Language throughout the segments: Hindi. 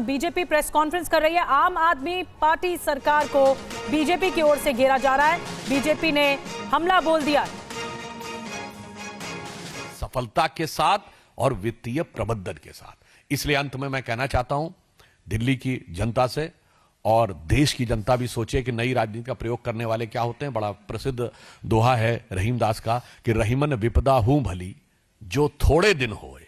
बीजेपी प्रेस कॉन्फ्रेंस कर रही है। आम आदमी पार्टी सरकार को बीजेपी की ओर से घेरा जा रहा है। बीजेपी ने हमला बोल दिया सफलता के साथ और वित्तीय प्रबंधन के साथ। इसलिए अंत में मैं कहना चाहता हूं दिल्ली की जनता से, और देश की जनता भी सोचे कि नई राजनीति का प्रयोग करने वाले क्या होते हैं। बड़ा प्रसिद्ध दोहा है रहीमदास का कि रहीमन विपदा हूं भली जो थोड़े दिन होए,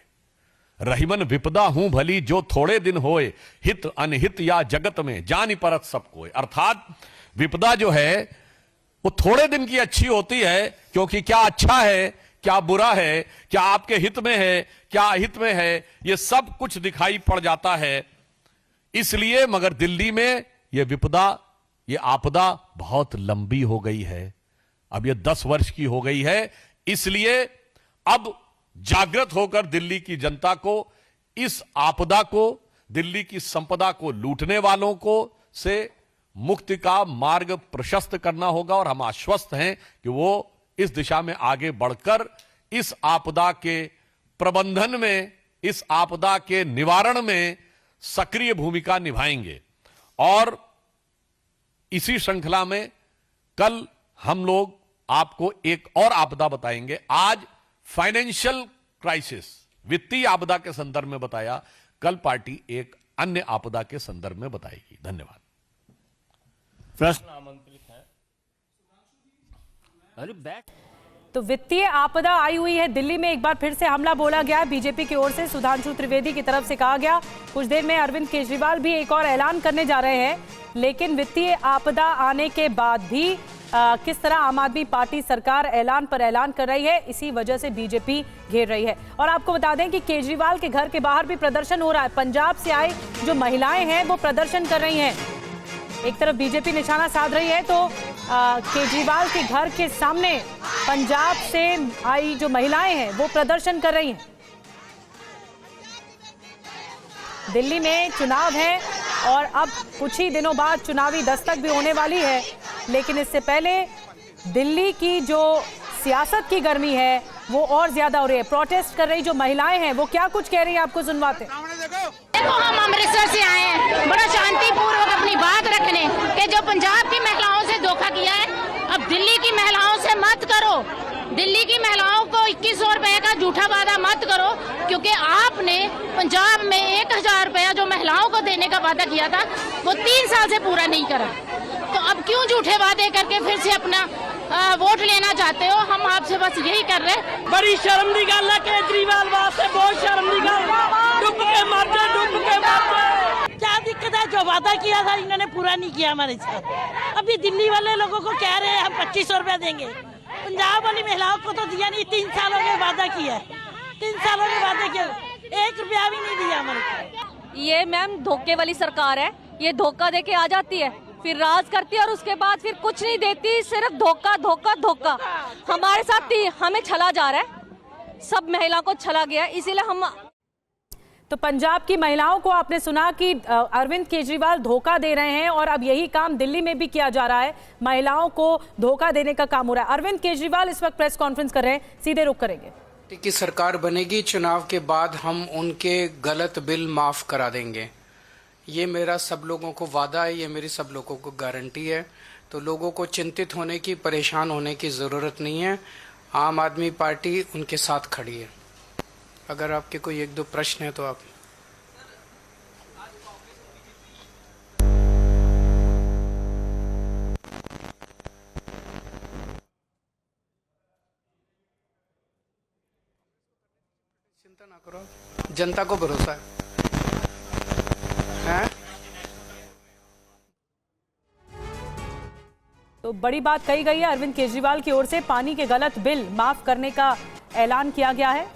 रहीमन विपदा हूं भली जो थोड़े दिन होए, हित अनहित या जगत में जानि परत सब कोय। अर्थात विपदा जो है वो थोड़े दिन की अच्छी होती है, क्योंकि क्या अच्छा है क्या बुरा है, क्या आपके हित में है क्या अहित में है, ये सब कुछ दिखाई पड़ जाता है। इसलिए मगर दिल्ली में यह विपदा, ये आपदा बहुत लंबी हो गई है। अब ये 10 वर्ष की हो गई है। इसलिए अब जागृत होकर दिल्ली की जनता को इस आपदा को, दिल्ली की संपदा को लूटने वालों को से मुक्ति का मार्ग प्रशस्त करना होगा। और हम आश्वस्त हैं कि वो इस दिशा में आगे बढ़कर इस आपदा के प्रबंधन में, इस आपदा के निवारण में सक्रिय भूमिका निभाएंगे। और इसी श्रृंखला में कल हम लोग आपको एक और आपदा बताएंगे। आज फाइनेंशियल क्राइसिस, वित्तीय आपदा के संदर्भ में बताया, कल पार्टी एक अन्य आपदा के संदर्भ में बताएगी। धन्यवाद। प्रश्न आमंत्रित है। अरे बैठ। तो वित्तीय आपदा आई हुई है दिल्ली में, एक बार फिर से हमला बोला गया बीजेपी की ओर से। सुधांशु त्रिवेदी की तरफ से कहा गया कुछ देर में अरविंद केजरीवाल भी एक और ऐलान करने जा रहे हैं। लेकिन वित्तीय आपदा आने के बाद भी किस तरह आम आदमी पार्टी सरकार ऐलान पर ऐलान कर रही है, इसी वजह से बीजेपी घेर रही है। और आपको बता दें कि केजरीवाल के घर के बाहर भी प्रदर्शन हो रहा है। पंजाब से आए जो महिलाएं हैं वो प्रदर्शन कर रही हैं। एक तरफ बीजेपी निशाना साध रही है तो केजरीवाल के घर के सामने पंजाब से आई जो महिलाएं हैं वो प्रदर्शन कर रही हैं। दिल्ली में चुनाव है और अब कुछ ही दिनों बाद चुनावी दस्तक भी होने वाली है। लेकिन इससे पहले दिल्ली की जो सियासत की गर्मी है वो और ज्यादा हो रही है। प्रोटेस्ट कर रही जो महिलाएं हैं वो क्या कुछ कह रही हैं, आपको सुनवाते हैं। देखो, हम अमृतसर से आए हैं बड़ा शांतिपूर्वक अपनी बात रखने कि जो पंजाब की महिलाओं से धोखा किया है, अब दिल्ली की महिलाओं से मत करो। दिल्ली की महिलाओं को 2100 रुपए का झूठा वादा मत करो, क्योंकि आपने पंजाब में 1000 रुपया जो महिलाओं को देने का वादा किया था वो 3 साल से पूरा नहीं करा। तो अब क्यों झूठे वादे करके फिर से अपना वोट लेना चाहते हो? हम आपसे बस यही कर रहे हैं। बड़ी शर्म की गल है केजरीवाल वास्ते, बहुत शर्म की गल। डूब के मरते, डूब के मरते। क्या दिक्कत है? जो वादा किया था इन्होंने पूरा नहीं किया हमारे साथ। अभी दिल्ली वाले लोगों को कह रहे हैं हम 2500 रुपया देंगे, पंजाब वाली महिलाओं को तो दिया नहीं। 3 सालों के वादा किया है, 3 सालों के वादे किया, 1 रुपया भी नहीं दिया हमारे को। ये मैम धोखे वाली सरकार है। ये धोखा देके आ जाती है, फिर राज करती है और उसके बाद फिर कुछ नहीं देती, सिर्फ धोखा धोखा धोखा। हमारे साथ हमें छला जा रहा है, सब महिलाओं को छला गया, इसीलिए हम। तो पंजाब की महिलाओं को आपने सुना कि अरविंद केजरीवाल धोखा दे रहे हैं और अब यही काम दिल्ली में भी किया जा रहा है। महिलाओं को धोखा देने का काम हो रहा है। अरविंद केजरीवाल इस वक्त प्रेस कॉन्फ्रेंस कर रहे हैं, सीधे रुख करेंगे। की सरकार बनेगी, चुनाव के बाद हम उनके गलत बिल माफ करा देंगे। ये मेरा सब लोगों को वादा है, ये मेरी सब लोगों को गारंटी है। तो लोगों को चिंतित होने की, परेशान होने की ज़रूरत नहीं है। आम आदमी पार्टी उनके साथ खड़ी है। अगर आपके कोई 1-2 प्रश्न है तो आप। चिंता ना करो, जनता को भरोसा है। तो बड़ी बात कही गई है अरविंद केजरीवाल की ओर से। पानी के गलत बिल माफ करने का ऐलान किया गया है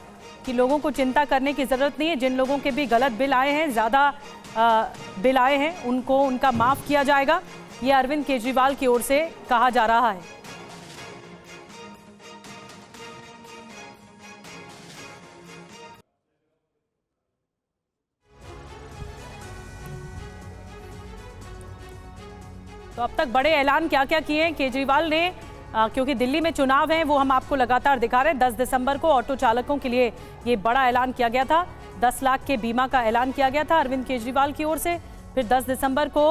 कि लोगों को चिंता करने की जरूरत नहीं है। जिन लोगों के भी गलत बिल आए हैं, ज्यादा बिल आए हैं, उनको उनका माफ किया जाएगा। ये अरविंद केजरीवाल की ओर से कहा जा रहा है। तो अब तक बड़े ऐलान क्या क्या किए हैं केजरीवाल ने, क्योंकि दिल्ली में चुनाव है वो हम आपको लगातार दिखा रहे हैं। 10 दिसंबर को ऑटो चालकों के लिए ये बड़ा ऐलान किया गया था। 10 लाख के बीमा का ऐलान किया गया था अरविंद केजरीवाल की ओर से। फिर 10 दिसंबर को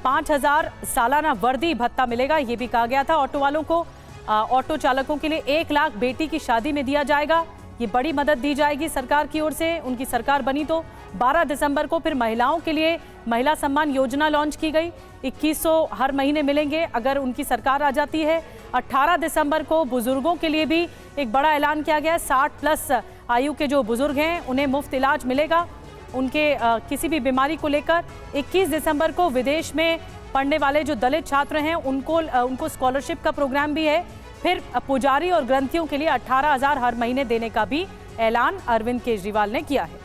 5,000 सालाना वर्दी भत्ता मिलेगा, ये भी कहा गया था। ऑटो वालों को, ऑटो चालकों के लिए 1 लाख बेटी की शादी में दिया जाएगा, ये बड़ी मदद दी जाएगी सरकार की ओर से, उनकी सरकार बनी तो। 12 दिसंबर को फिर महिलाओं के लिए महिला सम्मान योजना लॉन्च की गई, 2100 हर महीने मिलेंगे अगर उनकी सरकार आ जाती है। 18 दिसंबर को बुजुर्गों के लिए भी एक बड़ा ऐलान किया गया है, 60+ आयु के जो बुजुर्ग हैं उन्हें मुफ्त इलाज मिलेगा उनके किसी भी बीमारी को लेकर। 21 दिसंबर को विदेश में पढ़ने वाले जो दलित छात्र हैं उनको स्कॉलरशिप का प्रोग्राम भी है। फिर पुजारी और ग्रंथियों के लिए 18,000 हर महीने देने का भी ऐलान अरविंद केजरीवाल ने किया है।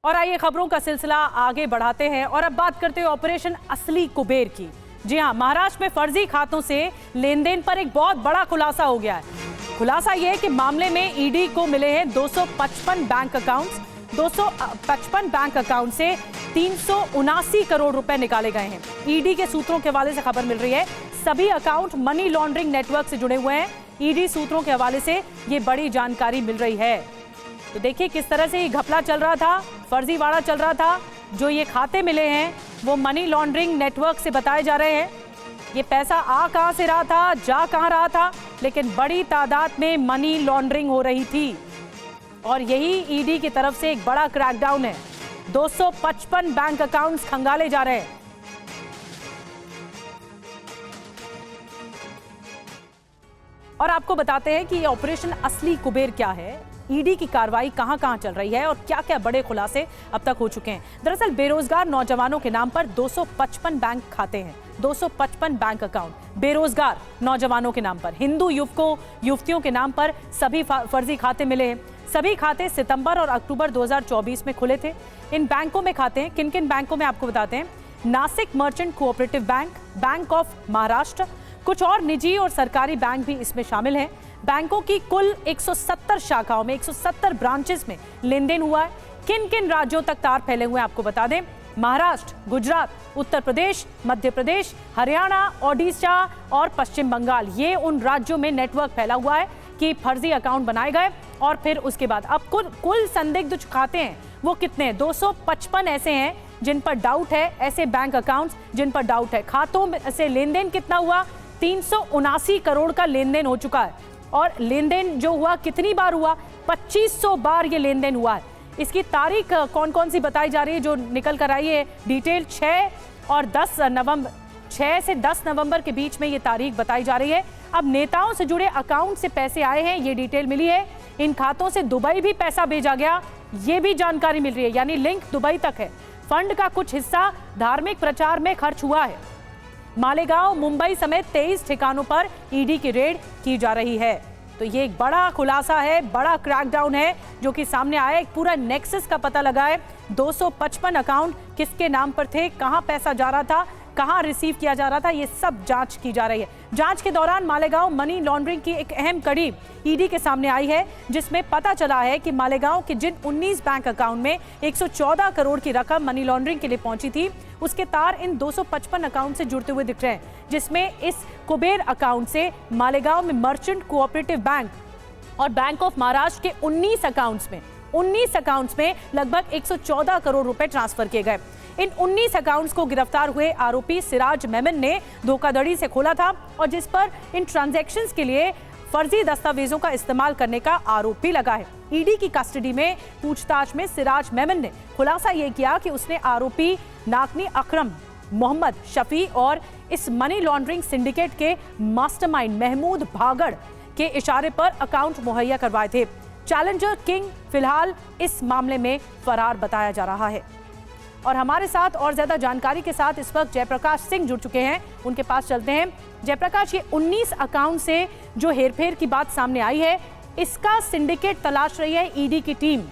और आइए खबरों का सिलसिला आगे बढ़ाते हैं और अब बात करते हैं ऑपरेशन असली कुबेर की। जी हां, महाराष्ट्र में फर्जी खातों से लेन देन पर एक बहुत बड़ा खुलासा हो गया है। खुलासा यह है कि मामले में ईडी को मिले हैं 255 बैंक अकाउंट्स। 255 बैंक अकाउंट से 379 करोड़ रुपए निकाले गए हैं। ईडी के सूत्रों के हवाले से खबर मिल रही है, सभी अकाउंट मनी लॉन्ड्रिंग नेटवर्क से जुड़े हुए हैं। ईडी सूत्रों के हवाले से ये बड़ी जानकारी मिल रही है। तो देखिए किस तरह से ये घपला चल रहा था, फर्जीवाड़ा चल रहा था। जो ये खाते मिले हैं वो मनी लॉन्ड्रिंग नेटवर्क से बताए जा रहे हैं। ये पैसा आ कहां से रहा था, जा कहां रहा था, लेकिन बड़ी तादाद में मनी लॉन्ड्रिंग हो रही थी और यही ईडी की तरफ से एक बड़ा क्रैकडाउन है। 255 बैंक अकाउंट्स खंगाले जा रहे हैं। और आपको बताते हैं कि ये ऑपरेशन असली कुबेर क्या है, ईडी की कार्रवाई कहां कहां चल रही है और क्या क्या बड़े खुलासे अब तक हो चुके हैं। दरअसल बेरोजगार नौजवानों के नाम पर 255 बैंक खाते हैं, 255 बैंक अकाउंट बेरोजगार नौजवानों के नाम पर। हिंदू युवकों युवतियों के नाम पर सभी फर्जी खाते मिले हैं। सभी खाते सितंबर और अक्टूबर 2024 में खुले थे। इन बैंकों में खाते हैं, किन किन बैंकों में आपको बताते हैं। Nashik merchant cooperative bank, bank of Maharashtra, कुछ और निजी और सरकारी बैंक भी इसमें शामिल हैं। बैंकों की कुल 170 शाखाओं में 170 ब्रांचेस में लेन देन हुआ है। किन किन राज्यों तक तार फैले हुए हैं आपको बता दें। महाराष्ट्र, गुजरात, उत्तर प्रदेश, मध्य प्रदेश, हरियाणा, ओडिशा और पश्चिम बंगाल, ये उन राज्यों में नेटवर्क फैला हुआ है कि फर्जी अकाउंट बनाए गए। और फिर उसके बाद अब कुल संदिग्ध जो खाते हैं वो कितने हैं, 255 ऐसे हैं जिन पर डाउट है, ऐसे बैंक अकाउंट्स जिन पर डाउट है। खातों से लेन देन कितना हुआ, 379 करोड़ का लेन देन हो चुका है। और लेन देन जो हुआ कितनी बार हुआ, 2500 बार ये लेन देन हुआ है। इसकी तारीख कौन कौन सी बताई जा रही है जो निकल कर आई है, डिटेल 6 से 10 नवंबर के बीच में ये तारीख बताई जा रही है। अब नेताओं से जुड़े अकाउंट से पैसे आए हैं, ये डिटेल मिली है। इन खातों से दुबई भी पैसा भेजा गया, ये भी जानकारी मिल रही है, यानी लिंक दुबई तक है। फंड का कुछ हिस्सा धार्मिक प्रचार में खर्च हुआ है। मालेगांव, मुंबई समेत 23 ठिकानों पर ईडी की रेड की जा रही है। तो ये एक बड़ा खुलासा है, बड़ा क्रैकडाउन है जो कि सामने आया। एक पूरा नेक्सस का पता लगा है। 255 अकाउंट किसके नाम पर थे, कहां पैसा जा रहा था, कहां रिसीव किया जा रहा था, ये सब जांच की जा रही है। जांच के दौरान मालेगांव मनी लॉन्ड्रिंग की एक अहम कड़ी ईडी के सामने आई है, जिसमें पता चला है कि मालेगांव के जिन 19 बैंक अकाउंट में 114 करोड़ की रकम मनी लॉन्ड्रिंग के लिए पहुंची थी, उसके तार इन 255 अकाउंट से जुड़ते हुए दिख रहे हैं, जिसमें इस कुबेर अकाउंट से मालेगांव में मर्चेंट कोऑपरेटिव बैंक और बैंक ऑफ महाराष्ट्र के 19 अकाउंट्स में लगभग 114 करोड़ रुपए ट्रांसफर किए गए। इन 19 अकाउंट्स को गिरफ्तार हुए आरोपी सिराज मेमन ने धोखाधड़ी से खोला था और जिस पर इन ट्रांजैक्शंस के लिए फर्जी दस्तावेजों का इस्तेमाल करने का आरोप भी लगा है। ईडी की कस्टडी में पूछताछ में सिराज मेमन ने खुलासा यह किया कि उसने आरोपी नाकनी अकरम, मोहम्मद शफी और इस मनी लॉन्ड्रिंग सिंडिकेट के मास्टरमाइंड महमूद भागड़ के इशारे पर अकाउंट मुहैया करवाए थे। चैलेंजर किंग फिलहाल इस मामले में फरार बताया जा रहा है। और हमारे साथ और ज्यादा जानकारी के साथ इस वक्त जयप्रकाश सिंह जुड़ चुके हैं, उनके पास चलते हैं। जयप्रकाश, ये 19 अकाउंट से जो हेरफेर की बात सामने आई है, इसका सिंडिकेट तलाश रही है ईडी की टीम।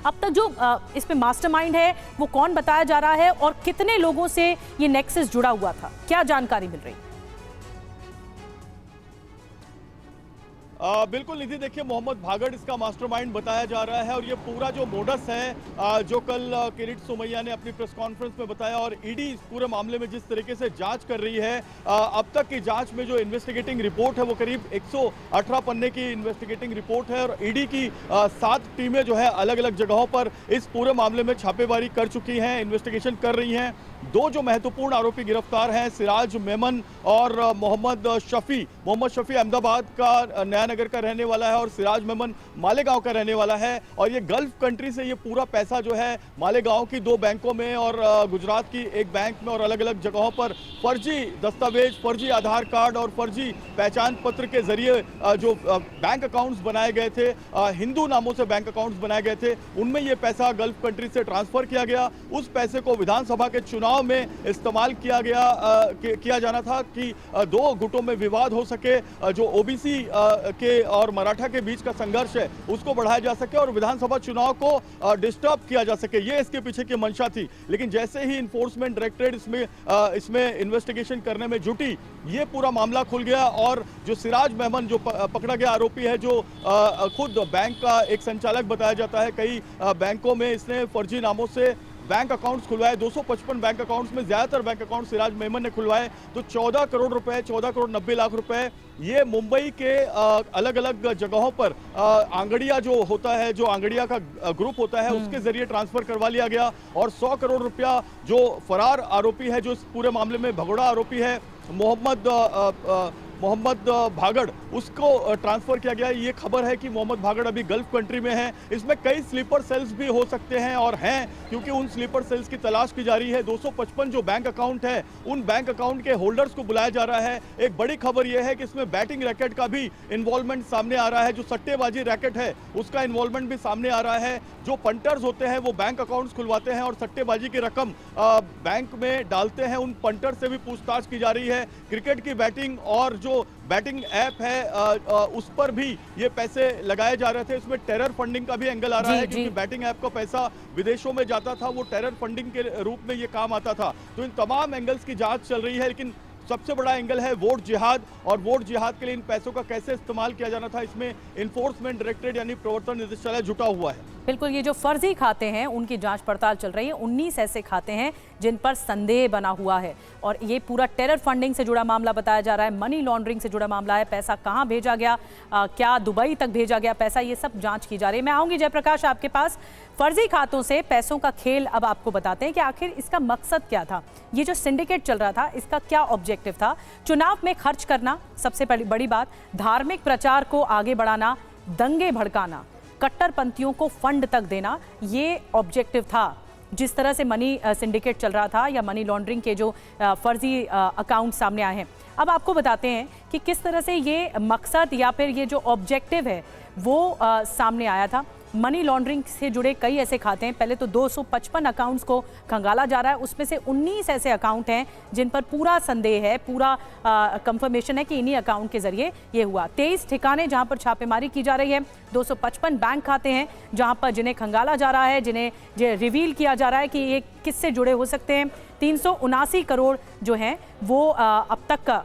अब तक जो इसमें मास्टरमाइंड है वो कौन बताया जा रहा है और कितने लोगों से ये नेक्सस जुड़ा हुआ था, क्या जानकारी मिल रही? बिल्कुल निधि, देखिए मोहम्मद भागड़ इसका मास्टरमाइंड बताया जा रहा है और ये पूरा जो मोडस है जो कल किरीट सोमैया ने अपनी प्रेस कॉन्फ्रेंस में बताया और ईडी इस पूरे मामले में जिस तरीके से जांच कर रही है, अब तक की जांच में जो इन्वेस्टिगेटिंग रिपोर्ट है वो करीब 118 पन्ने की इन्वेस्टिगेटिंग रिपोर्ट है और ईडी की 7 टीमें जो है अलग अलग जगहों पर इस पूरे मामले में छापेमारी कर चुकी हैं, इन्वेस्टिगेशन कर रही हैं। 2 जो महत्वपूर्ण आरोपी गिरफ्तार हैं, सिराज मेमन और मोहम्मद शफी अहमदाबाद का नया नगर का रहने वाला है और सिराज मेमन मालेगांव का रहने वाला है और ये गल्फ कंट्री से ये पूरा पैसा जो है मालेगांव की 2 बैंकों में और गुजरात की एक बैंक में और अलग अलग जगहों पर फर्जी दस्तावेज, फर्जी आधार कार्ड और फर्जी पहचान पत्र के जरिए जो बैंक अकाउंट्स बनाए गए थे, हिंदू नामों से बैंक अकाउंट्स बनाए गए थे, उनमें ये पैसा गल्फ कंट्री से ट्रांसफर किया गया। उस पैसे को विधानसभा के चुनाव में इस्तेमाल किया जाना था कि 2 गुटों में विवाद हो सके, जो ओबीसी के और मराठा के बीच का संघर्ष है उसको बढ़ाया जा सके और विधानसभा चुनाव को डिस्टर्ब किया जा सके, ये इसके पीछे की मंशा थी। लेकिन जैसे ही इन्फोर्समेंट डायरेक्टरेट इसमें इन्वेस्टिगेशन करने में जुटी, ये पूरा मामला खुल गया और जो सिराज मेमन जो पकड़ा गया आरोपी है, जो खुद बैंक का एक संचालक बताया जाता है, कई बैंकों में इसने फर्जी नामों से बैंक अकाउंट्स खुलवाए, 255 बैंक अकाउंट्स में ज्यादातर बैंक अकाउंट सिराज मेमन ने खुलवाए। तो 14 करोड़ रुपए, 14 करोड़ 90 लाख रुपए ये मुंबई के अलग अलग जगहों पर आंगड़िया जो होता है, जो आंगड़िया का ग्रुप होता है, उसके जरिए ट्रांसफर करवा लिया गया और 100 करोड़ रुपया जो फरार आरोपी है, जो इस पूरे मामले में भगोड़ा आरोपी है मोहम्मद भागड़, उसको ट्रांसफर किया गया। ये खबर है कि मोहम्मद भागड़ अभी गल्फ कंट्री में है। इसमें कई स्लीपर सेल्स भी हो सकते हैं और हैं, क्योंकि उन स्लीपर सेल्स की तलाश की जा रही है। 255 जो बैंक अकाउंट है, उन बैंक अकाउंट के होल्डर्स को बुलाया जा रहा है। एक बड़ी खबर यह है कि इसमें बैटिंग रैकेट का भी इन्वॉल्वमेंट सामने आ रहा है, जो सट्टेबाजी रैकेट है उसका इन्वॉल्वमेंट भी सामने आ रहा है। जो पंटर्स होते हैं वो बैंक अकाउंट्स खुलवाते हैं और सट्टेबाजी की रकम बैंक में डालते हैं, उन पंटर से भी पूछताछ की जा रही है। क्रिकेट की बैटिंग और जो बैटिंग ऐप है उस पर भी ये पैसे लगाए जा रहे थे। इसमें टेरर फंडिंग का भी एंगल आ रहा है, क्योंकि बैटिंग ऐप का पैसा विदेशों में जाता था, वो टेरर फंडिंग के रूप में ये काम आता था। तो इन तमाम एंगल्स की जांच चल रही है, लेकिन सबसे बड़ा एंगल है वोट जिहाद, और वोट जिहाद के लिए इन पैसों का कैसे इस्तेमाल किया जाना था, इसमें इन्फोर्समेंट डायरेक्टरेट यानी प्रवर्तन निदेशालय जुटा हुआ है। बिल्कुल, ये जो फर्जी खाते हैं उनकी जांच पड़ताल चल रही है। 19 ऐसे खाते हैं जिन पर संदेह बना हुआ है और ये पूरा टेरर फंडिंग से जुड़ा मामला बताया जा रहा है, मनी लॉन्ड्रिंग से जुड़ा मामला है। पैसा कहां भेजा गया, क्या दुबई तक भेजा गया पैसा, ये सब जांच की जा रही है। मैं आऊंगी जयप्रकाश आपके पास। फर्जी खातों से पैसों का खेल अब आपको बताते हैं कि आखिर इसका मकसद क्या था। ये जो सिंडिकेट चल रहा था, इसका क्या ऑब्जेक्टिव था? चुनाव में खर्च करना सबसे बड़ी बात, धार्मिक प्रचार को आगे बढ़ाना, दंगे भड़काना, कट्टरपंथियों को फंड तक देना, ये ऑब्जेक्टिव था। जिस तरह से मनी सिंडिकेट चल रहा था या मनी लॉन्ड्रिंग के जो फर्जी अकाउंट सामने आए हैं, अब आपको बताते हैं कि किस तरह से ये मकसद या फिर ये जो ऑब्जेक्टिव है वो सामने आया था। मनी लॉन्ड्रिंग से जुड़े कई ऐसे खाते हैं। पहले तो 255 अकाउंट्स को खंगाला जा रहा है, उसमें से 19 ऐसे अकाउंट हैं जिन पर पूरा संदेह है, पूरा कंफर्मेशन है कि इन्हीं अकाउंट के जरिए ये हुआ। 23 ठिकाने जहां पर छापेमारी की जा रही है, 255 बैंक खाते हैं जहां पर जिन्हें खंगाला जा रहा है, जिन्हें रिवील किया जा रहा है कि ये किससे जुड़े हो सकते हैं। 379 करोड़ जो हैं वो अब तक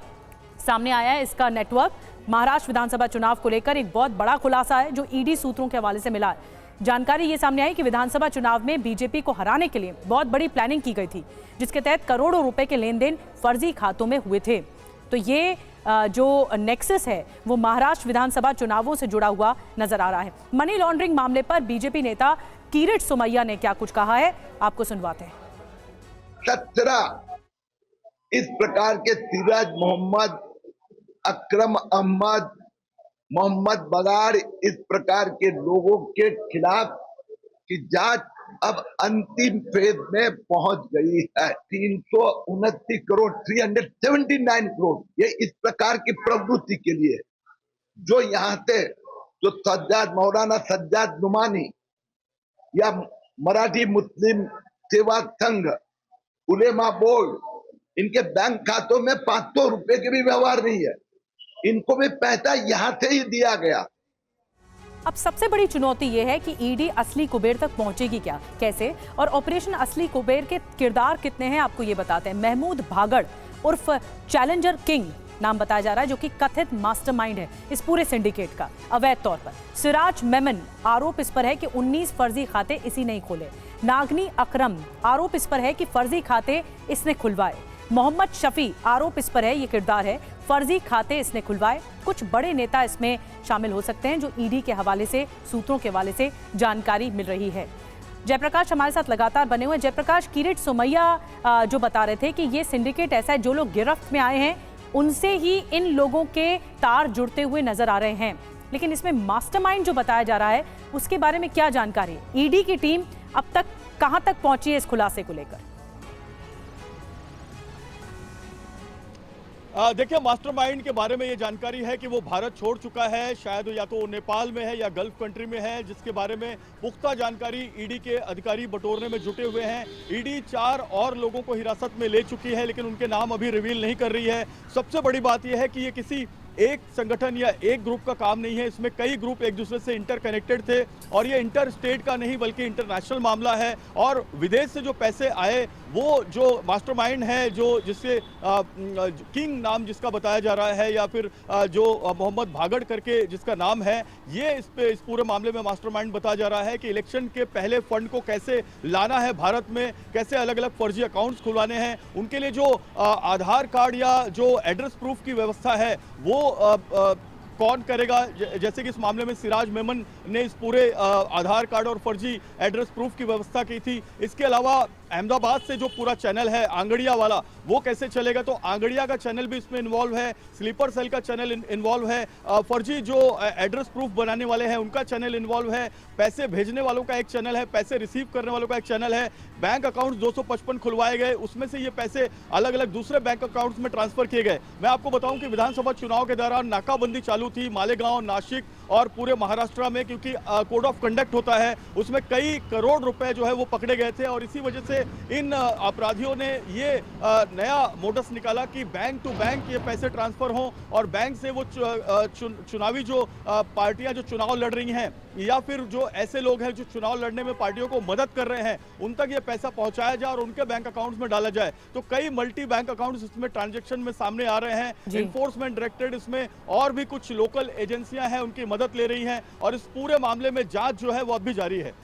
सामने आया है इसका नेटवर्क। महाराष्ट्र विधानसभा चुनाव को लेकर एक बहुत बड़ा खुलासा है जो ईडी सूत्रों के हवाले से मिला है। जानकारी ये सामने आई कि विधानसभा चुनाव में बीजेपी को हराने के लिए बहुत बड़ी प्लानिंग की गई थी, जिसके तहत करोड़ों रुपए के लेन देन फर्जी खातों में हुए थे। तो ये जो नेक्सस है वो महाराष्ट्र विधानसभा चुनावों से जुड़ा हुआ नजर आ रहा है। मनी लॉन्ड्रिंग मामले पर बीजेपी नेता किरीट सोमैया ने क्या कुछ कहा है, आपको सुनवाते हैं। 17 इस प्रकार के सिराज मोहम्मद, अकरम अहमद, मोहम्मद बगाड़, इस प्रकार के लोगों के खिलाफ की जांच अब अंतिम फेज में पहुंच गई है। 329 करोड़ 379 करोड़ ये इस प्रकार की प्रवृत्ति के लिए जो यहाँ से जो मौलाना सज्जाद नुमानी या मराठी मुस्लिम सेवा संघ, उलेमा बोर्ड, इनके बैंक खातों में 500 रुपए के भी व्यवहार नहीं है। इनको भी पैसा यहां से ही दिया गया। अब सबसे बड़ी चुनौती यह है कि ईडी असली कुबेर तक पहुंचेगी क्या, कैसे, और ऑपरेशन असली कुबेर के किरदार कितने हैं, आपको ये बताते हैं। महमूद भागड़ उर्फ चैलेंजर किंग नाम बताया जा रहा है जो कि कथित मास्टरमाइंड है इस पूरे सिंडिकेट का अवैध तौर पर। सिराज मेमन, आरोप इस पर है कि 19 फर्जी खाते इसी ने खोले। नागनी अकरम, आरोप इस पर है कि फर्जी खाते इसने खुलवाए। मोहम्मद शफी, आरोप इस पर है, ये किरदार है, फर्जी खाते इसने खुलवाए। कुछ बड़े नेता इसमें शामिल हो सकते हैं जो ईडी के हवाले से, सूत्रों के हवाले से जानकारी मिल रही है। जयप्रकाश हमारे साथ लगातार बने हुए। जयप्रकाश, किरीट सोमैया जो बता रहे थे कि ये सिंडिकेट ऐसा है, जो लोग गिरफ्त में आए हैं उनसे ही इन लोगों के तार जुड़ते हुए नजर आ रहे हैं, लेकिन इसमें मास्टरमाइंड जो बताया जा रहा है उसके बारे में क्या जानकारी है? ईडी की टीम अब तक कहां तक पहुंची है इस खुलासे को लेकर? देखिए, मास्टरमाइंड के बारे में ये जानकारी है कि वो भारत छोड़ चुका है, शायद या तो नेपाल में है या गल्फ कंट्री में है, जिसके बारे में पुख्ता जानकारी ईडी के अधिकारी बटोरने में जुटे हुए हैं। ईडी 4 और लोगों को हिरासत में ले चुकी है, लेकिन उनके नाम अभी रिवील नहीं कर रही है। सबसे बड़ी बात यह है कि ये किसी एक संगठन या एक ग्रुप का काम नहीं है, इसमें कई ग्रुप एक दूसरे से इंटरकनेक्टेड थे और ये इंटर स्टेट का नहीं बल्कि इंटरनेशनल मामला है। और विदेश से जो पैसे आए वो जो मास्टरमाइंड है, जो जिससे किंग नाम जिसका बताया जा रहा है, या फिर जो मोहम्मद भागड़ करके जिसका नाम है, ये इस पूरे मामले में मास्टरमाइंड बताया जा रहा है कि इलेक्शन के पहले फंड को कैसे लाना है भारत में, कैसे अलग अलग फर्जी अकाउंट्स खुलवाने हैं, उनके लिए जो आधार कार्ड या जो एड्रेस प्रूफ की व्यवस्था है वो कौन करेगा। जैसे कि इस मामले में सिराज मेमन ने इस पूरे आधार कार्ड और फर्जी एड्रेस प्रूफ की व्यवस्था की थी। इसके अलावा अहमदाबाद से जो पूरा चैनल है आंगड़िया वाला, वो कैसे चलेगा, तो आंगड़िया का चैनल भी इसमें इन्वॉल्व है, स्लीपर सेल का चैनल इन्वॉल्व है, फर्जी जो एड्रेस प्रूफ बनाने वाले हैं उनका चैनल इन्वॉल्व है, पैसे भेजने वालों का एक चैनल है, पैसे रिसीव करने वालों का एक चैनल है, बैंक अकाउंट 255 खुलवाए गए, उसमें से ये पैसे अलग अलग दूसरे बैंक अकाउंट्स में ट्रांसफर किए गए। मैं आपको बताऊं कि विधानसभा चुनाव के दौरान नाकाबंदी चालू थी मालेगांव, नासिक और पूरे महाराष्ट्र में, क्योंकि कोड ऑफ कंडक्ट होता है, उसमें कई करोड़ रुपए जो है वो पकड़े गए थे। और इसी वजह से इन अपराधियों ने ये नया मोडस निकाला कि बैंक टू बैंक ये पैसे ट्रांसफर हों और बैंक से वो चुनावी जो पार्टियां जो चुनाव लड़ रही हैं या फिर जो ऐसे लोग हैं जो चुनाव लड़ने में पार्टियों को मदद कर रहे हैं, उन तक ये पैसा पहुंचाया जाए और उनके बैंक अकाउंट्स में डाला जाए। तो कई मल्टी बैंक अकाउंट्स इसमें ट्रांजैक्शन में सामने आ रहे हैं। एनफोर्समेंट डायरेक्टरेट इसमें और भी कुछ लोकल एजेंसियां हैं उनकी मदद ले रही हैं और इस पूरे मामले में जांच जो है वो अब भी जारी है।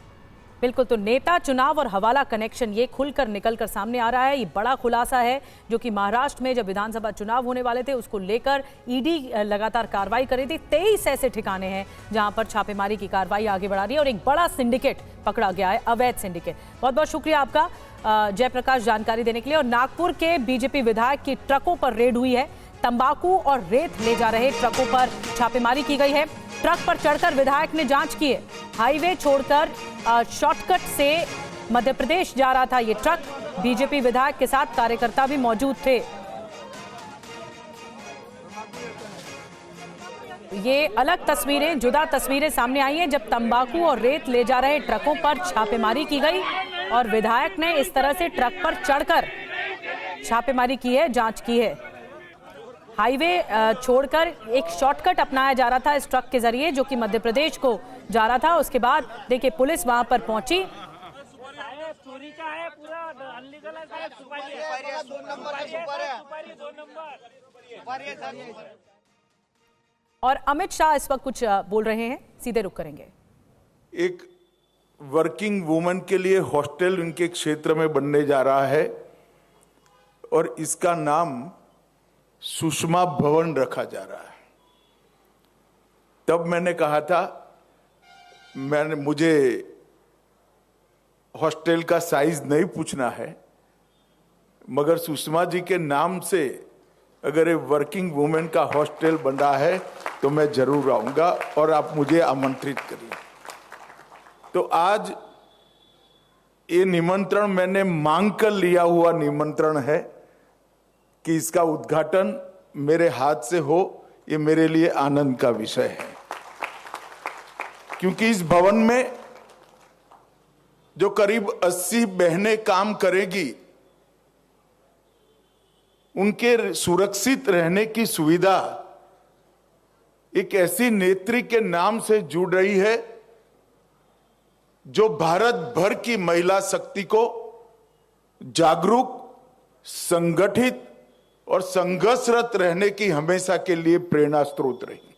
बिल्कुल, तो नेता चुनाव और हवाला कनेक्शन ये खुलकर निकलकर सामने आ रहा है। ये बड़ा खुलासा है जो कि महाराष्ट्र में जब विधानसभा चुनाव होने वाले थे उसको लेकर ईडी लगातार कार्रवाई कर रही थी। 23 ऐसे ठिकाने हैं जहां पर छापेमारी की कार्रवाई आगे बढ़ा रही है और एक बड़ा सिंडिकेट पकड़ा गया है, अवैध सिंडिकेट। बहुत बहुत शुक्रिया आपका जयप्रकाश जानकारी देने के लिए। और नागपुर के बीजेपी विधायक की ट्रकों पर रेड हुई है, तंबाकू और रेत ले जा रहे ट्रकों पर छापेमारी की गई है। ट्रक पर चढ़कर विधायक ने जांच की है। हाईवे छोड़कर शॉर्टकट से मध्य प्रदेश जा रहा था ये ट्रक। बीजेपी विधायक के साथ कार्यकर्ता भी मौजूद थे। ये अलग तस्वीरें, जुदा तस्वीरें सामने आई हैं जब तंबाकू और रेत ले जा रहे ट्रकों पर छापेमारी की गई और विधायक ने इस तरह से ट्रक पर चढ़कर छापेमारी की है, जांच की है। हाईवे छोड़कर एक शॉर्टकट अपनाया जा रहा था इस ट्रक के जरिए जो कि मध्य प्रदेश को जा रहा था। उसके बाद देखिए पुलिस वहां पर पहुंची और अमित शाह इस वक्त कुछ बोल रहे हैं, सीधे रुक करेंगे। एक वर्किंग वुमन के लिए हॉस्टल उनके क्षेत्र में बनने जा रहा है और इसका नाम सुषमा भवन रखा जा रहा है। तब मैंने कहा था मुझे हॉस्टल का साइज नहीं पूछना है, मगर सुषमा जी के नाम से अगर ये वर्किंग वुमेन का हॉस्टल बन रहा है तो मैं जरूर आऊंगा और आप मुझे आमंत्रित करिए। तो आज ये निमंत्रण मैंने मांग कर लिया हुआ निमंत्रण है कि इसका उद्घाटन मेरे हाथ से हो, ये मेरे लिए आनंद का विषय है। क्योंकि इस भवन में जो करीब 80 बहनें काम करेगी, उनके सुरक्षित रहने की सुविधा एक ऐसी नेत्री के नाम से जुड़ रही है जो भारत भर की महिला शक्ति को जागरूक, संगठित और संघर्षरत रहने की हमेशा के लिए प्रेरणा स्रोत रही।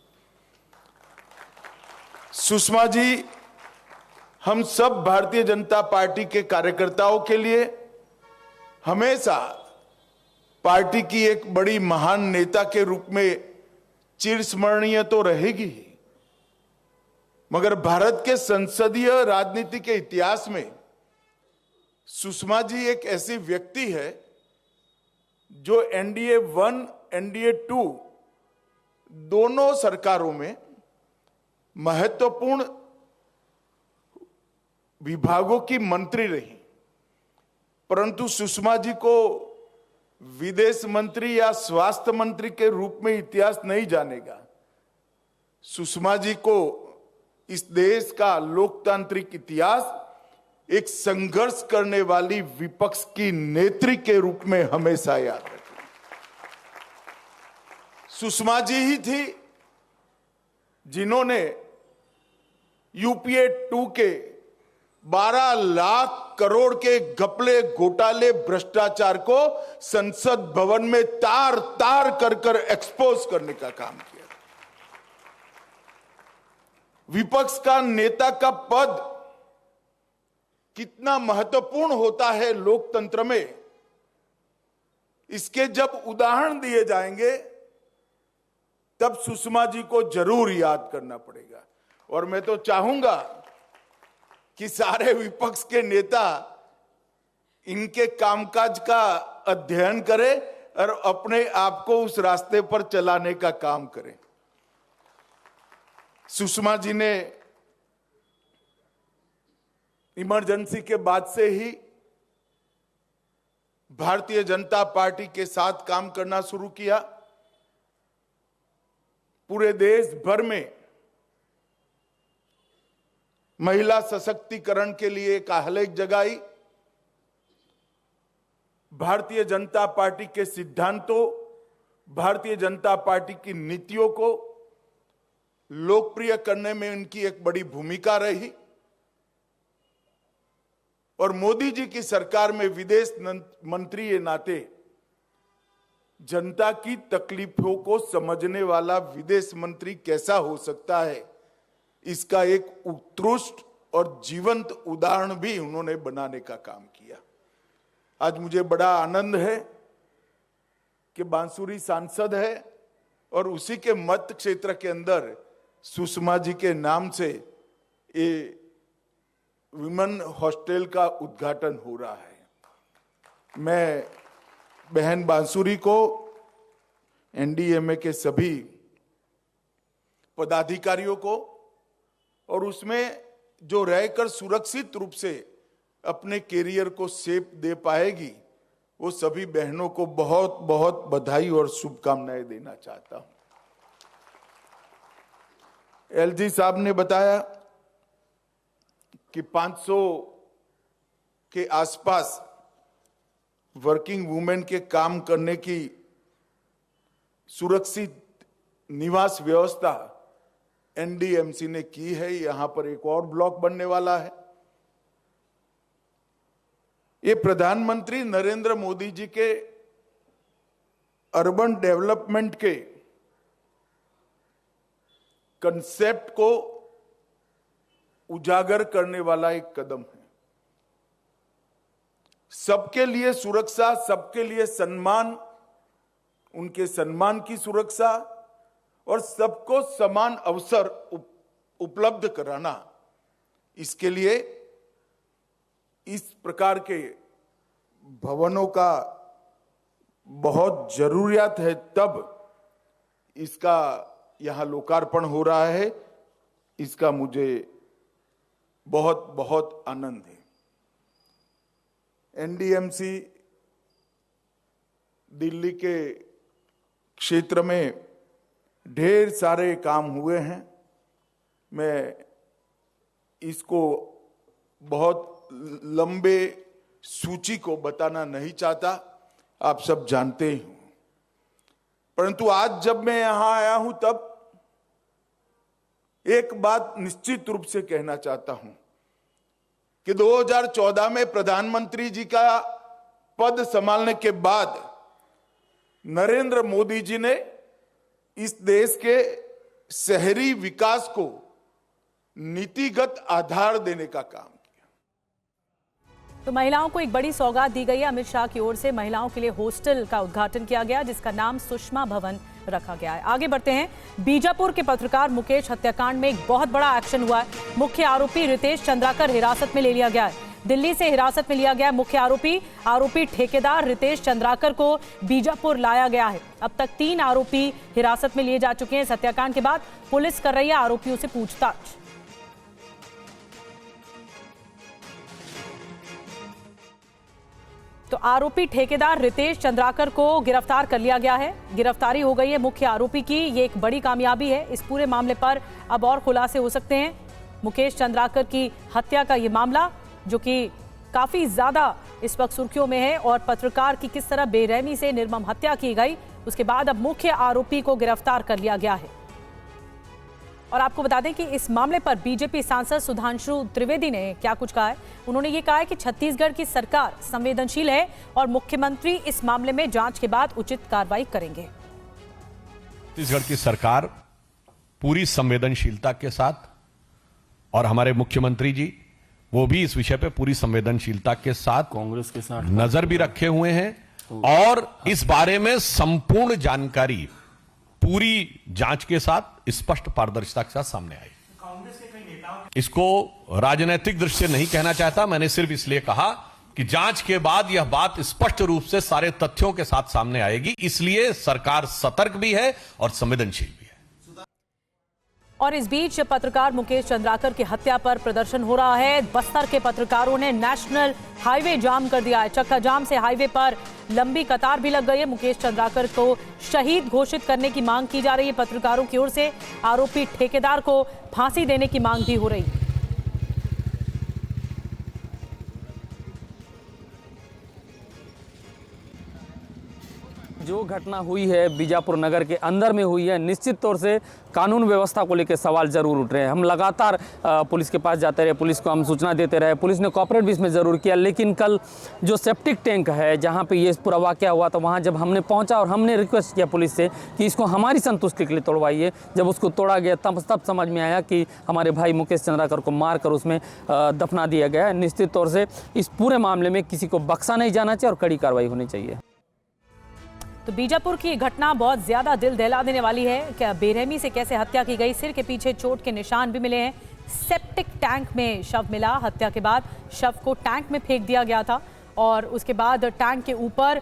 सुषमा जी हम सब भारतीय जनता पार्टी के कार्यकर्ताओं के लिए हमेशा पार्टी की एक बड़ी महान नेता के रूप में चिरस्मरणीय तो रहेगी ही, मगर भारत के संसदीय राजनीति के इतिहास में सुषमा जी एक ऐसी व्यक्ति है जो एनडीए 1, एनडीए 2 दोनों सरकारों में महत्वपूर्ण विभागों की मंत्री रही, परंतु सुषमा जी को विदेश मंत्री या स्वास्थ्य मंत्री के रूप में इतिहास नहीं जानेगा। सुषमा जी को इस देश का लोकतांत्रिक इतिहास एक संघर्ष करने वाली विपक्ष की नेत्री के रूप में हमेशा याद रखेगा। सुषमा जी ही थी जिन्होंने यूपीए 2 के 12 लाख करोड़ के घपले, घोटाले, भ्रष्टाचार को संसद भवन में तार तार कर कर एक्सपोज करने का काम किया। विपक्ष का नेता का पद कितना महत्वपूर्ण होता है लोकतंत्र में, इसके जब उदाहरण दिए जाएंगे तब सुषमा जी को जरूर याद करना पड़ेगा। और मैं तो चाहूंगा कि सारे विपक्ष के नेता इनके कामकाज का अध्ययन करें और अपने आप को उस रास्ते पर चलाने का काम करें। सुषमा जी ने इमरजेंसी के बाद से ही भारतीय जनता पार्टी के साथ काम करना शुरू किया। पूरे देश भर में महिला सशक्तिकरण के लिए एक आलेख जगाई। भारतीय जनता पार्टी के सिद्धांतों, भारतीय जनता पार्टी की नीतियों को लोकप्रिय करने में उनकी एक बड़ी भूमिका रही। और मोदी जी की सरकार में विदेश मंत्री के नाते जनता की तकलीफों को समझने वाला विदेश मंत्री कैसा हो सकता है, इसका एक उत्कृष्ट और जीवंत उदाहरण भी उन्होंने बनाने का काम किया। आज मुझे बड़ा आनंद है कि बांसुरी सांसद है और उसी के मत क्षेत्र के अंदर सुषमा जी के नाम से ये विमेन हॉस्टल का उद्घाटन हो रहा है। मैं बहन बांसुरी को, एनडीएमए के सभी पदाधिकारियों को और उसमें जो रहकर सुरक्षित रूप से अपने कैरियर को शेप दे पाएगी, वो सभी बहनों को बहुत बहुत बधाई और शुभकामनाएं देना चाहता हूं। एलजी साहब ने बताया कि 500 के आसपास वर्किंग वुमेन के काम करने की सुरक्षित निवास व्यवस्था एनडीएमसी ने की है। यहां पर एक और ब्लॉक बनने वाला है। ये प्रधानमंत्री नरेंद्र मोदी जी के अर्बन डेवलपमेंट के कंसेप्ट को उजागर करने वाला एक कदम है। सबके लिए सुरक्षा, सबके लिए सम्मान, उनके सम्मान की सुरक्षा और सबको समान अवसर उपलब्ध कराना, इसके लिए इस प्रकार के भवनों का बहुत जरूरियत है। तब इसका यहां लोकार्पण हो रहा है, इसका मुझे बहुत बहुत आनंद है। एनडीएमसी दिल्ली के क्षेत्र में ढेर सारे काम हुए हैं। मैं इसको बहुत लंबे सूची को बताना नहीं चाहता, आप सब जानते ही हो। परंतु आज जब मैं यहां आया हूं तब एक बात निश्चित रूप से कहना चाहता हूं कि 2014 में प्रधानमंत्री जी का पद संभालने के बाद नरेंद्र मोदी जी ने इस देश के शहरी विकास को नीतिगत आधार देने का काम किया। तो महिलाओं को एक बड़ी सौगात दी गई है। अमित शाह की ओर से महिलाओं के लिए हॉस्टल का उद्घाटन किया गया, जिसका नाम सुषमा भवन रखा गया है। आगे बढ़ते हैं। बीजापुर के पत्रकार मुकेश हत्याकांड में एक बहुत बड़ा एक्शन हुआ है। मुख्य आरोपी रितेश चंद्राकर हिरासत में ले लिया गया है। दिल्ली से हिरासत में लिया गया मुख्य आरोपी ठेकेदार रितेश चंद्राकर को बीजापुर लाया गया है। अब तक 3 आरोपी हिरासत में लिए जा चुके हैं। इस हत्याकांड के बाद पुलिस कर रही है आरोपियों से पूछताछ। तो आरोपी ठेकेदार रितेश चंद्राकर को गिरफ्तार कर लिया गया है। गिरफ्तारी हो गई है मुख्य आरोपी की। ये एक बड़ी कामयाबी है। इस पूरे मामले पर अब और खुलासे हो सकते हैं। मुकेश चंद्राकर की हत्या का ये मामला, जो कि काफी ज्यादा इस वक्त सुर्खियों में है, और पत्रकार की किस तरह बेरहमी से निर्मम हत्या की गई, उसके बाद अब मुख्य आरोपी को गिरफ्तार कर लिया गया है। और आपको बता दें कि इस मामले पर बीजेपी सांसद सुधांशु त्रिवेदी ने क्या कुछ कहा है। उन्होंने ये कहा है कि छत्तीसगढ़ की सरकार संवेदनशील है और मुख्यमंत्री इस मामले में जांच के बाद उचित कार्रवाई करेंगे। छत्तीसगढ़ की सरकार पूरी संवेदनशीलता के साथ, और हमारे मुख्यमंत्री जी वो भी इस विषय पे पूरी संवेदनशीलता के साथ कांग्रेस के साथ नजर भी रखे हुए हैं, और इस बारे में संपूर्ण जानकारी पूरी जांच के साथ स्पष्ट पारदर्शिता के साथ सामने आई। इसको राजनीतिक दृष्टि से नहीं कहना चाहता, मैंने सिर्फ इसलिए कहा कि जांच के बाद यह बात स्पष्ट रूप से सारे तथ्यों के साथ सामने आएगी, इसलिए सरकार सतर्क भी है और संवेदनशील भी है। और इस बीच पत्रकार मुकेश चंद्राकर की हत्या पर प्रदर्शन हो रहा है। बस्तर के पत्रकारों ने नेशनल हाईवे जाम कर दिया है। चक्का जाम से हाईवे पर लंबी कतार भी लग गई है। मुकेश चंद्राकर को शहीद घोषित करने की मांग की जा रही है पत्रकारों की ओर से। आरोपी ठेकेदार को फांसी देने की मांग भी हो रही है। जो घटना हुई है बीजापुर नगर के अंदर में हुई है, निश्चित तौर से कानून व्यवस्था को लेकर सवाल जरूर उठ रहे हैं। हम लगातार पुलिस के पास जाते रहे, पुलिस को हम सूचना देते रहे, पुलिस ने कोऑपरेट भी इसमें ज़रूर किया, लेकिन कल जो सेप्टिक टैंक है जहां पे ये पूरा वाकया हुआ, तो वहां जब हमने पहुंचा और हमने रिक्वेस्ट किया पुलिस से कि इसको हमारी संतुष्टि के लिए तोड़वाइए, जब उसको तोड़ा गया तब समझ में आया कि हमारे भाई मुकेश चंद्राकर को मार कर उसमें दफना दिया गया है। निश्चित तौर से इस पूरे मामले में किसी को बख्शा नहीं जाना चाहिए और कड़ी कार्रवाई होनी चाहिए। तो बीजापुर की घटना बहुत ज्यादा दिल दहला देने वाली है। क्या बेरहमी से कैसे हत्या की गई, सिर के पीछे चोट के निशान भी मिले हैं। सेप्टिक टैंक में शव मिला। हत्या के बाद शव को टैंक में फेंक दिया गया था और उसके बाद टैंक के ऊपर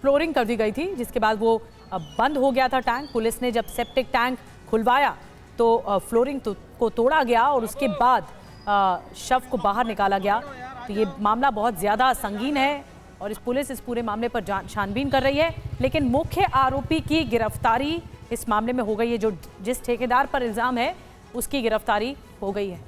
फ्लोरिंग कर दी गई थी, जिसके बाद वो बंद हो गया था टैंक। पुलिस ने जब सेप्टिक टैंक खुलवाया तो फ्लोरिंग को तोड़ा गया और उसके बाद शव को बाहर निकाला गया। तो ये मामला बहुत ज़्यादा संगीन है और पुलिस इस पूरे मामले पर छानबीन कर रही है, लेकिन मुख्य आरोपी की गिरफ्तारी इस मामले में हो गई है। जो जिस ठेकेदार पर इल्ज़ाम है उसकी गिरफ्तारी हो गई है।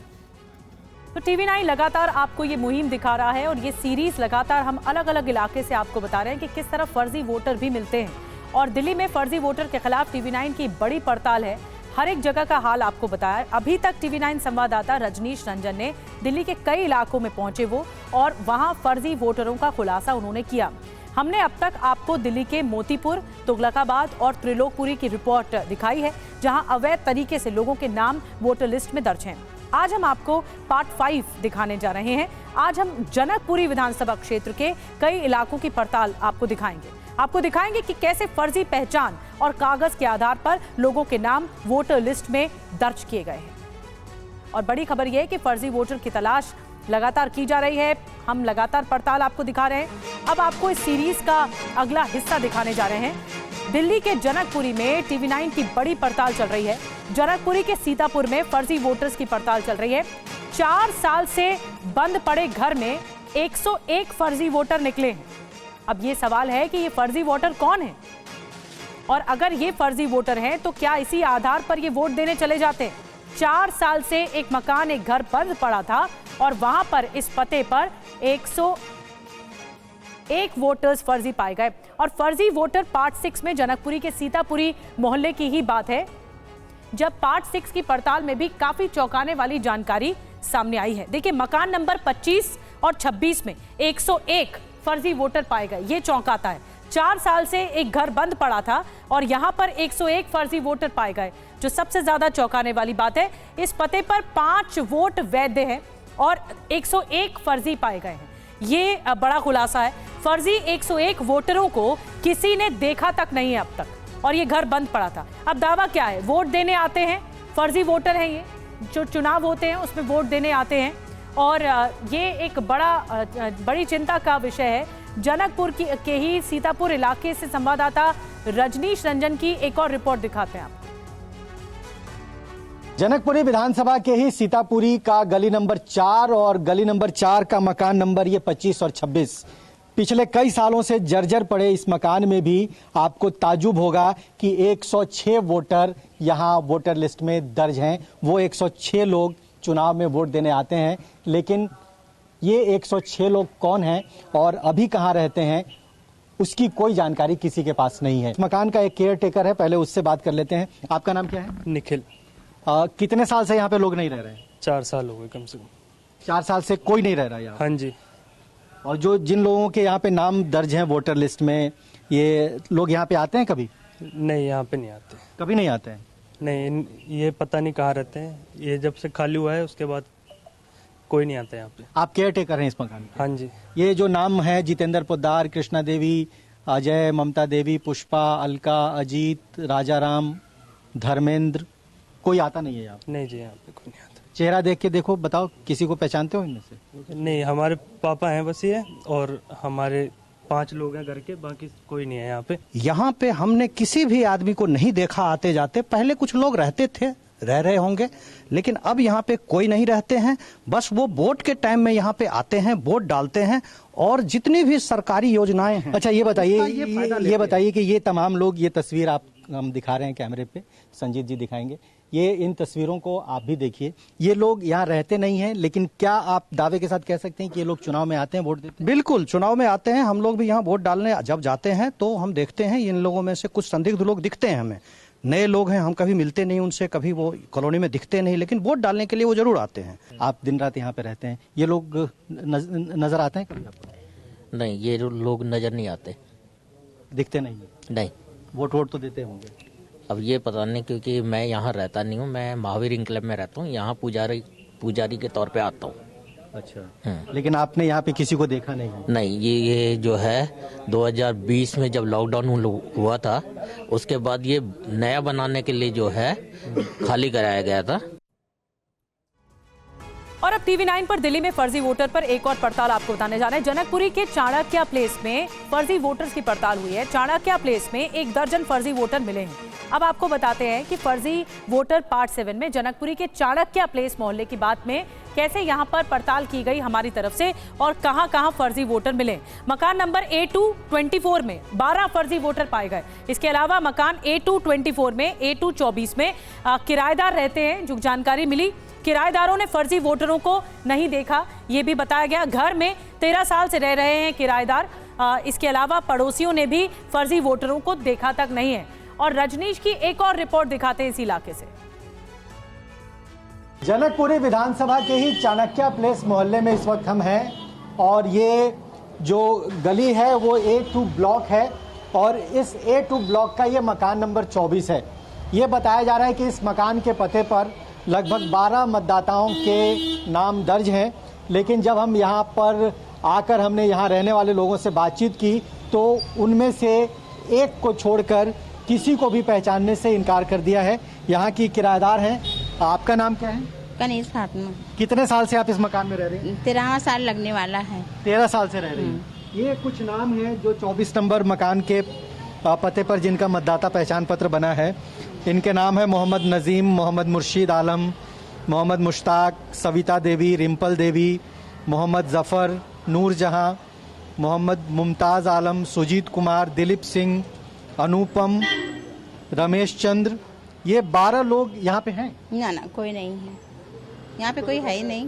तो TV9 लगातार आपको ये मुहिम दिखा रहा है और ये सीरीज लगातार हम अलग अलग इलाके से आपको बता रहे हैं कि किस तरह फर्जी वोटर भी मिलते हैं। और दिल्ली में फर्जी वोटर के खिलाफ TV9 की बड़ी पड़ताल है। हर एक जगह का हाल आपको बताया। अभी तक TV9 संवाददाता रजनीश रंजन ने दिल्ली के कई इलाकों में पहुंचे वो, और वहां फर्जी वोटरों का खुलासा उन्होंने किया। हमने अब तक आपको दिल्ली के मोतीपुर, तुगलकाबाद और त्रिलोकपुरी की रिपोर्ट दिखाई है, जहां अवैध तरीके से लोगों के नाम वोटर लिस्ट में दर्ज हैं। आज हम आपको पार्ट 5 दिखाने जा रहे हैं। आज हम जनकपुरी विधानसभा क्षेत्र के कई इलाकों की पड़ताल आपको दिखाएंगे कि कैसे फर्जी पहचान और कागज के आधार पर लोगों के नाम वोटर लिस्ट में दर्ज किए गए हैं। और बड़ी खबर यह है कि फर्जी वोटर की तलाश लगातार की जा रही है। हम लगातार पड़ताल आपको दिखा रहे हैं। अब आपको इस सीरीज का अगला हिस्सा दिखाने जा रहे हैं। दिल्ली के जनकपुरी में TV9 की बड़ी पड़ताल चल रही है। जनकपुरी के सीतापुर में फर्जी वोटर्स की पड़ताल चल रही है। 4 साल से बंद पड़े घर में 101 फर्जी वोटर निकले हैं। अब ये सवाल है कि ये फर्जी वोटर कौन है, और अगर ये फर्जी वोटर हैं तो क्या इसी आधार पर ये वोट देने चले जाते हैं। 4 साल से एक मकान, एक घर बंद पड़ा था और वहां पर इस पते पर 101 वोटर्स फर्जी पाए गए। और फर्जी वोटर पार्ट 6 में जनकपुरी के सीतापुरी मोहल्ले की ही बात है, जब पार्ट 6 की पड़ताल में भी काफी चौंकाने वाली जानकारी सामने आई है। देखिए, मकान नंबर 25 और 26 में 101 फर्जी वोटर पाए गए। ये चौंकाता है। 4 साल से एक घर बंद पड़ा था और यहां पर 101 फर्जी वोटर पाए गए। जो सबसे ज्यादा चौंकाने वाली बात है, इस पते पर 5 वोट वैध हैं और 101 फर्जी पाए गए हैं। ये बड़ा खुलासा है। फर्जी 101 वोटरों को किसी ने देखा तक नहीं है अब तक, और ये घर बंद पड़ा था। अब दावा क्या है? वोट देने आते हैं, फर्जी वोटर हैं ये, जो चुनाव होते हैं उसमें वोट देने आते हैं, और ये एक बड़ी चिंता का विषय है। जनकपुर के ही सीतापुर इलाके से संवाददाता रजनीश रंजन की एक और रिपोर्ट दिखाते हैं आप। जनकपुरी विधानसभा के ही सीतापुरी का गली नंबर 4 और गली नंबर 4 का मकान नंबर ये 25 और 26। पिछले कई सालों से जर्जर पड़े इस मकान में भी आपको ताजुब होगा कि 106 वोटर यहाँ वोटर लिस्ट में दर्ज हैं। वो 106 लोग चुनाव में वोट देने आते हैं, लेकिन ये 106 लोग कौन हैं और अभी कहाँ रहते हैं, उसकी कोई जानकारी किसी के पास नहीं है। मकान का एक केयर टेकर है, पहले उससे बात कर लेते हैं। आपका नाम क्या है? निखिल। कितने साल से यहाँ पे लोग नहीं रह रहे हैं? 4 साल हो गए कम से कम। 4 साल से कोई नहीं रह रहा यहाँ? हाँ जी। और जिन लोगों के यहाँ पे नाम दर्ज हैं वोटर लिस्ट में, ये लोग यहाँ पे आते हैं कभी? नहीं, यहाँ पे नहीं आते। कभी नहीं आते हैं? नहीं, ये पता नहीं कहाँ रहते हैं। ये जब से खाली हुआ है उसके बाद कोई नहीं आता यहाँ पे। आप केयर टेकर हैं इस मकान के? हाँ जी। ये जो नाम है, जितेंद्र पोद्दार, कृष्णा देवी, अजय, ममता देवी, पुष्पा, अलका, अजीत, राजा राम, धर्मेंद्र, कोई आता नहीं है यहाँ? नहीं जी, यहाँ पे कोई नहीं आता। चेहरा देख के देखो, बताओ किसी को पहचानते हो इनमें से? नहीं, हमारे पापा हैं बस ये, और हमारे 5 लोग हैं घर के, बाकी कोई नहीं है यहाँ पे। यहाँ पे हमने किसी भी आदमी को नहीं देखा आते जाते। पहले कुछ लोग रहते थे, रह रहे होंगे, लेकिन अब यहाँ पे कोई नहीं रहते हैं। बस वो वोट के टाइम में यहाँ पे आते हैं, वोट डालते हैं, और जितनी भी सरकारी योजनाएं हैं। अच्छा, ये बताइए कि ये तमाम लोग, ये तस्वीर आप हम दिखा रहे हैं कैमरे पे, संजीत जी दिखाएंगे, ये इन तस्वीरों को आप भी देखिए। ये लोग यहाँ रहते नहीं हैं, लेकिन क्या आप दावे के साथ कह सकते हैं कि ये लोग चुनाव में आते हैं, वोट देते हैं? बिल्कुल, चुनाव में आते हैं। हम लोग भी यहाँ वोट डालने जब जाते हैं तो हम देखते हैं इन लोगों में से कुछ संदिग्ध लोग दिखते हैं हमें। नए लोग हैं, हम कभी मिलते नहीं उनसे, कभी वो कॉलोनी में दिखते नहीं, लेकिन वोट डालने के लिए वो जरूर आते हैं। आप दिन रात यहाँ पे रहते हैं, ये लोग नजर आते हैं कभी आपको? नहीं, ये लोग नजर नहीं आते। दिखते नहीं? नहीं। वोट तो देते होंगे? अब ये पता नहीं, क्योंकि मैं यहाँ रहता नहीं हूँ। मैं महावीर इंक्लेव में रहता हूँ, यहाँ पुजारी के तौर पे आता हूँ। अच्छा। लेकिन आपने यहाँ पे किसी को देखा नहीं? नहीं, ये जो है 2020 में जब लॉकडाउन हुआ था, उसके बाद ये नया बनाने के लिए जो है खाली कराया गया था। और अब टीवी 9 पर दिल्ली में फर्जी वोटर पर एक और पड़ताल आपको बताने जा रहे हैं। जनकपुरी के चाणक्य प्लेस में फर्जी वोटर्स की पड़ताल हुई है। चाणक्य प्लेस में 1 दर्जन फर्जी वोटर मिले हैं। अब आपको बताते हैं कि फर्जी वोटर पार्ट 7 में जनकपुरी के चाणक्य प्लेस मोहल्ले की बात में कैसे यहां पर पड़ताल की गई हमारी तरफ से, और कहां-कहां फर्जी वोटर मिले। मकान नंबर A224 में 12 फर्जी वोटर पाए गए। इसके अलावा मकान A224 में, A224 में किराएदार रहते हैं। जो जानकारी मिली, किराएदारों ने फर्जी वोटरों को नहीं देखा, ये भी बताया गया। घर में 13 साल से रह रहे हैं किराएदार। इसके अलावा पड़ोसियों ने भी फर्जी वोटरों को देखा तक नहीं है। और रजनीश की एक और रिपोर्ट दिखाते हैं इस इलाके से। जनकपुरी विधानसभा के ही चाणक्य प्लेस मोहल्ले में इस वक्त हम हैं, और ये जो गली है वो A2 ब्लॉक है, और इस A2 ब्लॉक का ये मकान नंबर 24 है। ये बताया जा रहा है कि इस मकान के पते पर लगभग 12 मतदाताओं के नाम दर्ज हैं, लेकिन जब हम यहाँ पर आकर हमने यहाँ रहने वाले लोगों से बातचीत की तो उनमें से एक को छोड़कर किसी को भी पहचानने से इनकार कर दिया है। यहाँ की किराएदार हैं। आपका नाम क्या है? कनीज फातिमा। कितने साल से आप इस मकान में रह रहे हैं? 13वां साल लगने वाला है। 13 साल से रह रही हैं। ये कुछ नाम है जो 24 नंबर मकान के पते पर जिनका मतदाता पहचान पत्र बना है। इनके नाम है मोहम्मद नज़ीम, मोहम्मद मुर्शीद आलम, मोहम्मद मुश्ताक, सविता देवी, रिम्पल देवी, मोहम्मद जफ़र, नूर जहां, मोहम्मद मुमताज़ आलम, सुजीत कुमार, दिलीप सिंह, अनुपम, रमेश चंद्र। ये 12 लोग यहाँ पे हैं? ना, कोई नहीं है यहाँ पे, कोई है ही नहीं।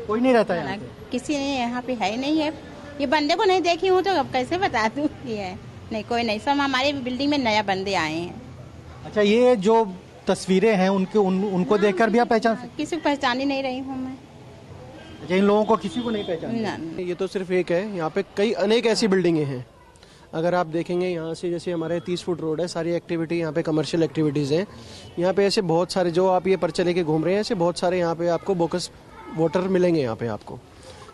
कोई नहीं रहता है? किसी ने यहाँ पे है ही नहीं है। ये बंदे को नहीं देखी हूँ तो अब कैसे बता दूँ ये नहीं, कोई नहीं। सब हमारे बिल्डिंग में नया बंदे आए हैं। अच्छा, ये जो तस्वीरें हैं उनको देखकर भी आप पहचान? किसी को पहचान ही नहीं रही हूँ मैं। अच्छा, इन लोगों को किसी को नहीं पहचान? ये तो सिर्फ एक है, यहाँ पे कई अनेक ऐसी बिल्डिंगें हैं अगर आप देखेंगे यहाँ से, जैसे हमारे 30 फुट रोड है, सारी एक्टिविटी यहाँ पे कमर्शियल एक्टिविटीज़ हैं। यहाँ पे ऐसे बहुत सारे, जो आप ये पर्चे लेके घूम रहे हैं, ऐसे बहुत सारे यहाँ पे आपको बोकस वोटर मिलेंगे यहाँ पे आपको,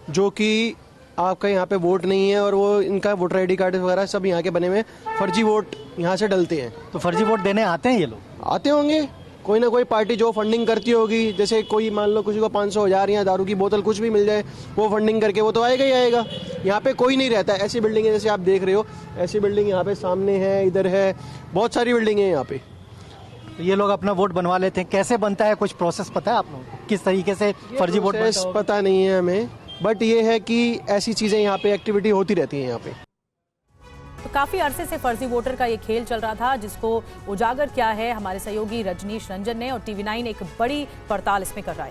जो कि आपका यहाँ पे वोट नहीं है और वो इनका वोटर आईडी कार्ड वगैरह सब यहाँ के बने हुए फर्जी वोट यहाँ से डलते हैं। तो फर्जी वोट देने आते हैं ये लोग? आते होंगे, कोई ना कोई पार्टी जो फंडिंग करती होगी, जैसे कोई मान लो किसी को 500 1000 या दारू की बोतल कुछ भी मिल जाए, वो फंडिंग करके वो तो आएगा ही आएगा। यहाँ पे कोई नहीं रहता। ऐसी बिल्डिंग है जैसे आप देख रहे हो, ऐसी बिल्डिंग यहाँ पे सामने है, इधर है, बहुत सारी बिल्डिंग है यहाँ पे। तो ये लोग अपना वोट बनवा लेते हैं। कैसे बनता है, कुछ प्रोसेस पता है आप लोगों को, किस तरीके से फर्जी वोट बनता है? पता नहीं है हमें, बट ये है कि ऐसी चीजें यहाँ पे एक्टिविटी होती रहती है यहाँ पे। तो काफी अरसे से फर्जी वोटर का ये खेल चल रहा था, जिसको उजागर किया है हमारे सहयोगी रजनीश रंजन ने, और TV9 एक बड़ी पड़ताल इसमें कर रहा है।